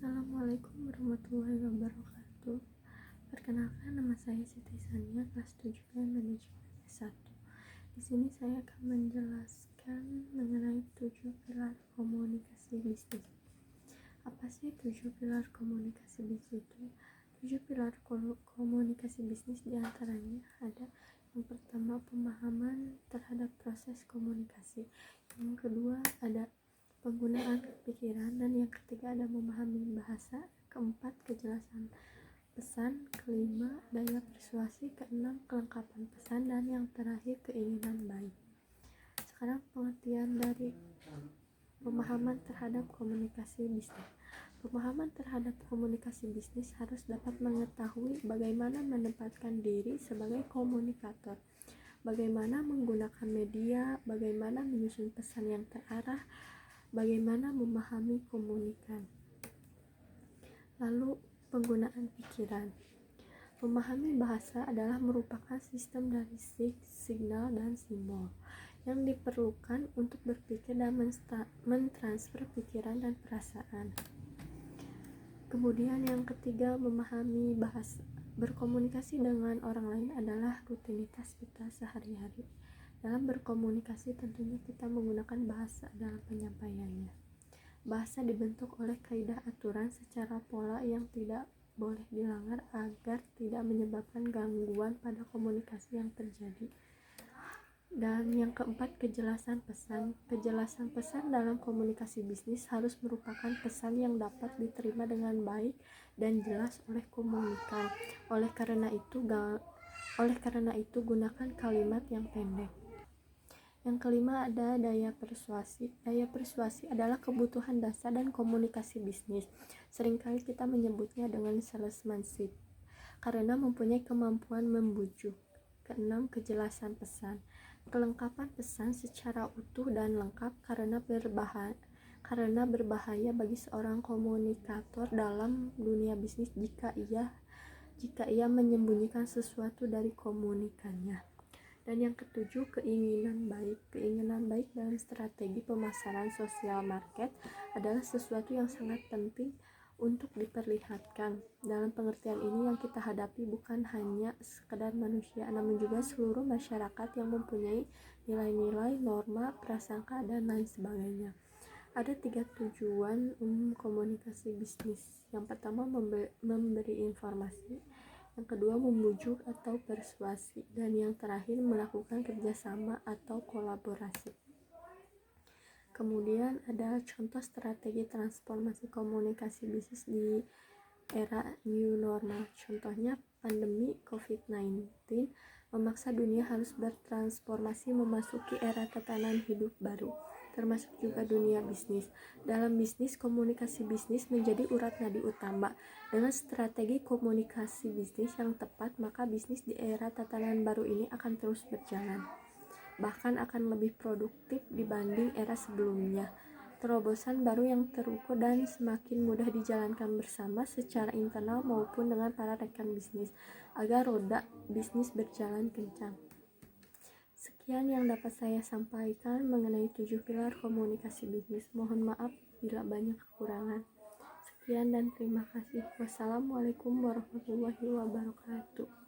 Assalamualaikum warahmatullahi wabarakatuh. Perkenalkan, nama saya Siti Sania, kelas 7B Manajemen S1. Di sini saya akan menjelaskan mengenai 7 pilar komunikasi bisnis. Apa sih 7 pilar komunikasi bisnis itu? 7 pilar komunikasi bisnis diantaranya ada yang pertama pemahaman terhadap proses komunikasi, yang kedua ada penggunaan pikiran, dan yang ketiga ada memahami bahasa, keempat kejelasan pesan, kelima daya persuasi, keenam kelengkapan pesan, dan yang terakhir keinginan baik. Sekarang pengertian dari pemahaman terhadap komunikasi bisnis. Pemahaman terhadap komunikasi bisnis harus dapat mengetahui bagaimana menempatkan diri sebagai komunikator, bagaimana menggunakan media, bagaimana menyusun pesan yang terarah, bagaimana memahami komunikan. Lalu penggunaan pikiran. Memahami bahasa adalah merupakan sistem dari signal dan simbol yang diperlukan untuk berpikir dan mentransfer pikiran dan perasaan. Kemudian yang ketiga, memahami bahasa. Berkomunikasi dengan orang lain adalah rutinitas kita sehari-hari. Dalam berkomunikasi tentunya kita menggunakan bahasa dalam penyampaiannya. Bahasa dibentuk oleh kaidah aturan secara pola yang tidak boleh dilanggar agar tidak menyebabkan gangguan pada komunikasi yang terjadi. Dan yang keempat, kejelasan pesan. Kejelasan pesan dalam komunikasi bisnis harus merupakan pesan yang dapat diterima dengan baik dan jelas oleh komunikan. Oleh karena itu gunakan kalimat yang pendek. Yang kelima ada daya persuasi. Daya persuasi adalah kebutuhan dasar dan komunikasi bisnis. Seringkali kita menyebutnya dengan salesmanship karena mempunyai kemampuan membujuk. Keenam, kejelasan pesan. Kelengkapan pesan secara utuh dan lengkap karena berbahaya bagi seorang komunikator dalam dunia bisnis jika ia menyembunyikan sesuatu dari komunikannya. Dan yang ketujuh, keinginan baik. Keinginan baik dalam strategi pemasaran sosial market adalah sesuatu yang sangat penting untuk diperlihatkan. Dalam pengertian ini yang kita hadapi bukan hanya sekedar manusia, namun juga seluruh masyarakat yang mempunyai nilai-nilai, norma, prasangka, dan lain sebagainya. Ada 3 tujuan umum komunikasi bisnis. Yang pertama, memberi informasi. Yang kedua, membujuk atau persuasi, dan yang terakhir melakukan kerjasama atau kolaborasi. Kemudian ada contoh strategi transformasi komunikasi bisnis di era new normal. Contohnya pandemi COVID-19 memaksa dunia harus bertransformasi memasuki era tatanan hidup baru, termasuk juga dunia bisnis. Dalam bisnis, komunikasi bisnis menjadi urat nadi utama. Dengan strategi komunikasi bisnis yang tepat, maka bisnis di era tatanan baru ini akan terus berjalan, bahkan akan lebih produktif dibanding era sebelumnya. Terobosan baru yang terukur dan semakin mudah dijalankan bersama secara internal maupun dengan para rekan bisnis agar roda bisnis berjalan kencang. Sekian yang dapat saya sampaikan mengenai 7 pilar komunikasi bisnis. Mohon maaf bila banyak kekurangan. Sekian dan terima kasih. Wassalamualaikum warahmatullahi wabarakatuh.